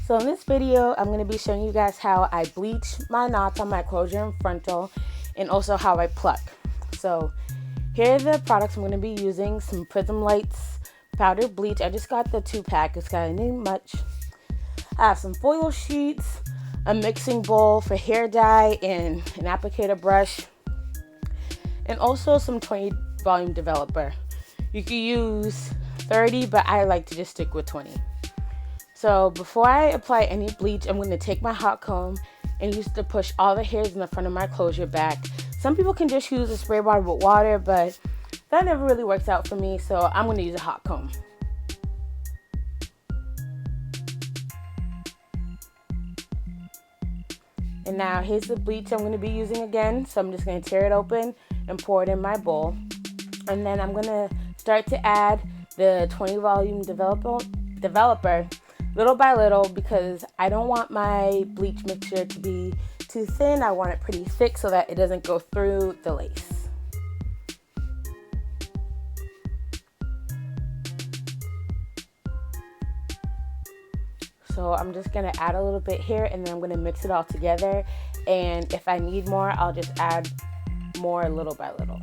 So in this video, I'm going to be showing you guys how I bleach my knots on my closure and frontal, and also how I pluck. So here are the products I'm going to be using. Some Prism Lights powdered bleach. I just got the 2-pack. It's got any much. I have some foil sheets, a mixing bowl for hair dye, and an applicator brush, and also some 20 volume developer. You could use 30, but I like to just stick with 20. So before I apply any bleach, I'm going to take my hot comb and use it to push all the hairs in the front of my closure back. Some people can just use a spray bottle with water, but that never really works out for me, so I'm going to use a hot comb. And now here's the bleach I'm going to be using again. So I'm just going to tear it open and pour it in my bowl. And then I'm going to start to add the 20 volume developer little by little, because I don't want my bleach mixture to be too thin. I want it pretty thick so that it doesn't go through the lace. So I'm just going to add a little bit here, and then I'm going to mix it all together. And if I need more, I'll just add more little by little.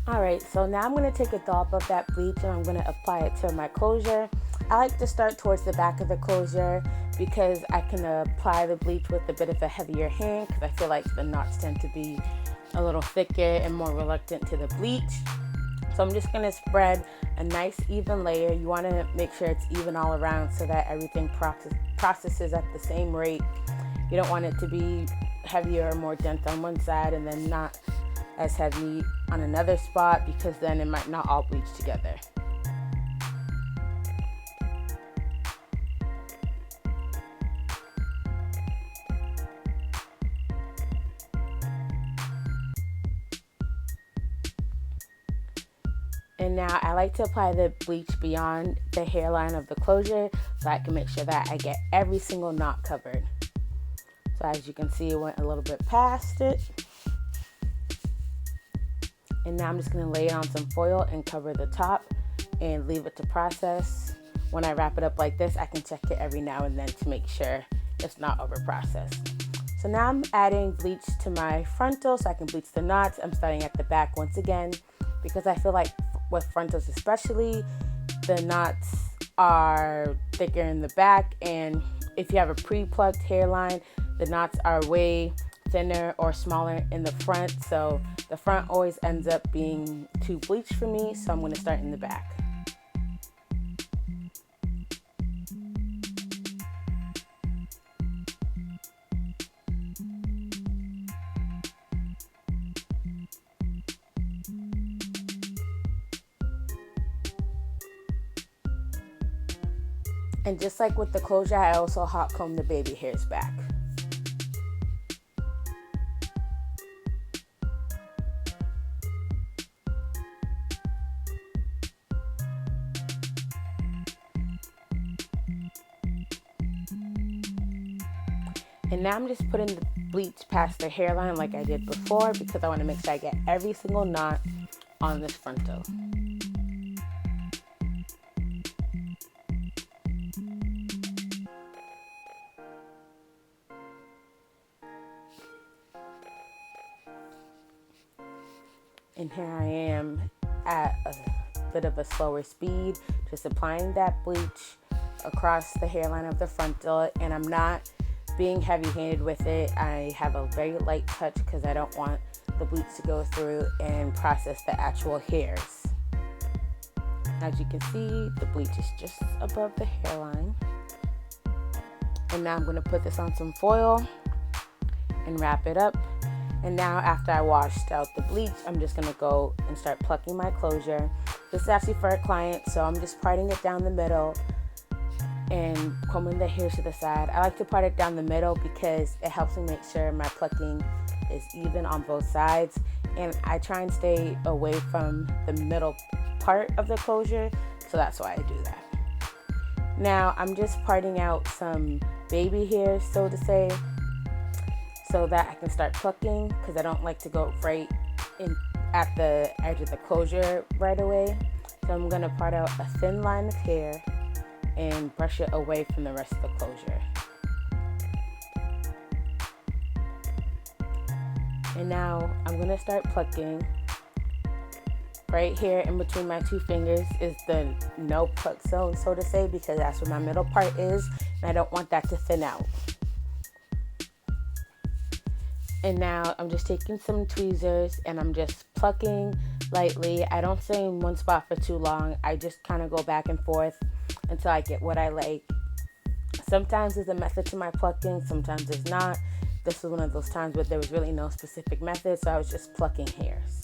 Alright, so now I'm going to take a dollop of that bleach and I'm going to apply it to my closure. I like to start towards the back of the closure because I can apply the bleach with a bit of a heavier hand, because I feel like the knots tend to be a little thicker and more reluctant to the bleach. So I'm just going to spread a nice even layer. You want to make sure it's even all around so that everything processes at the same rate. You don't want it to be heavier or more dense on one side and then not as heavy on another spot, because then it might not all bleach together. And now I like to apply the bleach beyond the hairline of the closure so I can make sure that I get every single knot covered. So as you can see, it went a little bit past it. And now I'm just going to lay it on some foil and cover the top and leave it to process. When I wrap it up like this, I can check it every now and then to make sure it's not over processed. So now I'm adding bleach to my frontal so I can bleach the knots. I'm starting at the back once again, because I feel like with frontals especially, the knots are thicker in the back, and if you have a pre-plucked hairline, the knots are way thinner or smaller in the front, so the front always ends up being too bleached for me, so I'm going to start in the back. And just like with the closure, I also hot comb the baby hairs back. And now I'm just putting the bleach past the hairline like I did before, because I want to make sure I get every single knot on this frontal. And here I am at bit of a slower speed, just applying that bleach across the hairline of the frontal, and I'm not being heavy-handed with it. I have a very light touch because I don't want the bleach to go through and process the actual hairs. As you can see, the bleach is just above the hairline. And now I'm going to put this on some foil and wrap it up. And now after I washed out the bleach, I'm just going to go and start plucking my closure. This is actually for a client, so I'm just parting it down the middle and combing the hairs to the side. I like to part it down the middle because it helps me make sure my plucking is even on both sides. And I try and stay away from the middle part of the closure, so that's why I do that. Now I'm just parting out some baby hairs, so to say, so that I can start plucking, because I don't like to go right in at the edge of the closure right away. So I'm going to part out a thin line of hair and brush it away from the rest of the closure. And now I'm going to start plucking. Right here in between my two fingers is the no pluck zone, so to say, because that's where my middle part is, and I don't want that to thin out. And now I'm just taking some tweezers and I'm just plucking lightly. I don't stay in one spot for too long. I just kind of go back and forth until I get what I like. Sometimes there's a method to my plucking, sometimes there's not. This was one of those times where there was really no specific method, so I was just plucking hairs.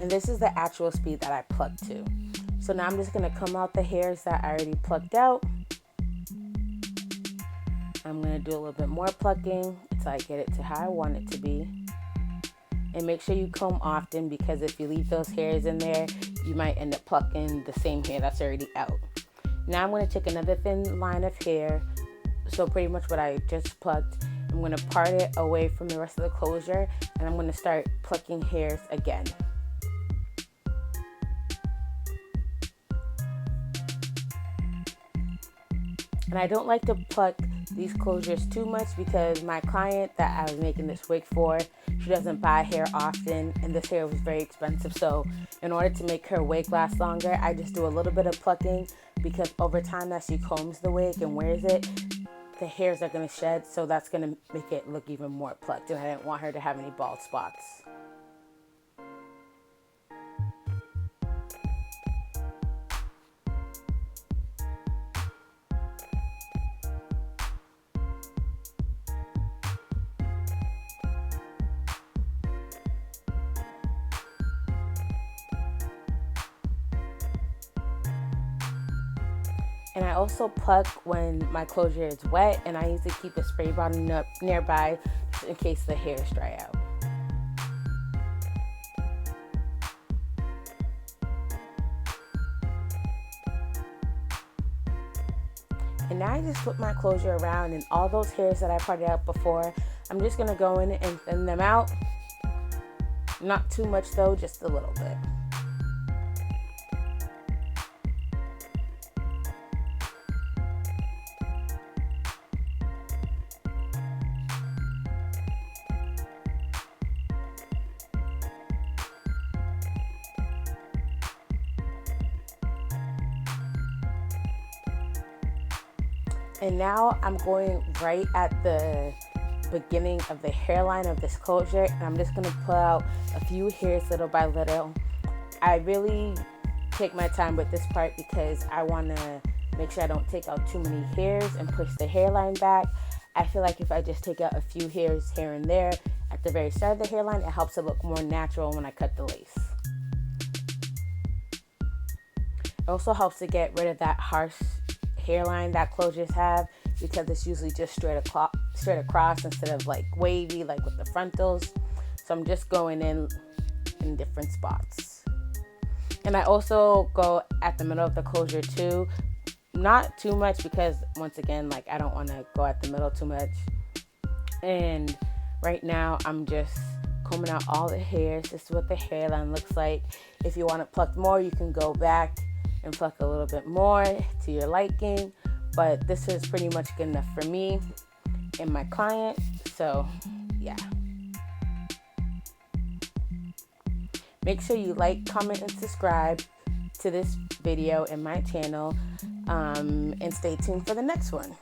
And this is the actual speed that I pluck to. So now I'm just going to comb out the hairs that I already plucked out. I'm going to do a little bit more plucking until I get it to how I want it to be. And make sure you comb often, because if you leave those hairs in there, you might end up plucking the same hair that's already out. Now I'm going to take another thin line of hair, so pretty much what I just plucked. I'm going to part it away from the rest of the closure, and I'm going to start plucking hairs again. And I don't like to pluck these closures too much, because my client that I was making this wig for, she doesn't buy hair often, and this hair was very expensive. So in order to make her wig last longer, I just do a little bit of plucking, because over time as she combs the wig and wears it, the hairs are going to shed, so that's going to make it look even more plucked, and I didn't want her to have any bald spots. And I also pluck when my closure is wet, and I usually keep a spray bottle nearby just in case the hairs dry out. And now I just flip my closure around, and all those hairs that I parted out before, I'm just going to go in and thin them out. Not too much though, just a little bit. And now I'm going right at the beginning of the hairline of this closure, and I'm just going to pull out a few hairs little by little. I really take my time with this part because I want to make sure I don't take out too many hairs and push the hairline back. I feel like if I just take out a few hairs here and there at the very start of the hairline, it helps it look more natural when I cut the lace. It also helps to get rid of that harsh hairline that closures have, because it's usually just straight across instead of like wavy like with the frontals. So I'm just going in different spots. And I also go at the middle of the closure too. Not too much, because once again, like I don't want to go at the middle too much. And right now I'm just combing out all the hairs. This is what the hairline looks like. If you want to pluck more, you can go back and pluck a little bit more to your liking, but this is pretty much good enough for me and my client. So yeah, make sure you like, comment, and subscribe to this video and my channel, and stay tuned for the next one.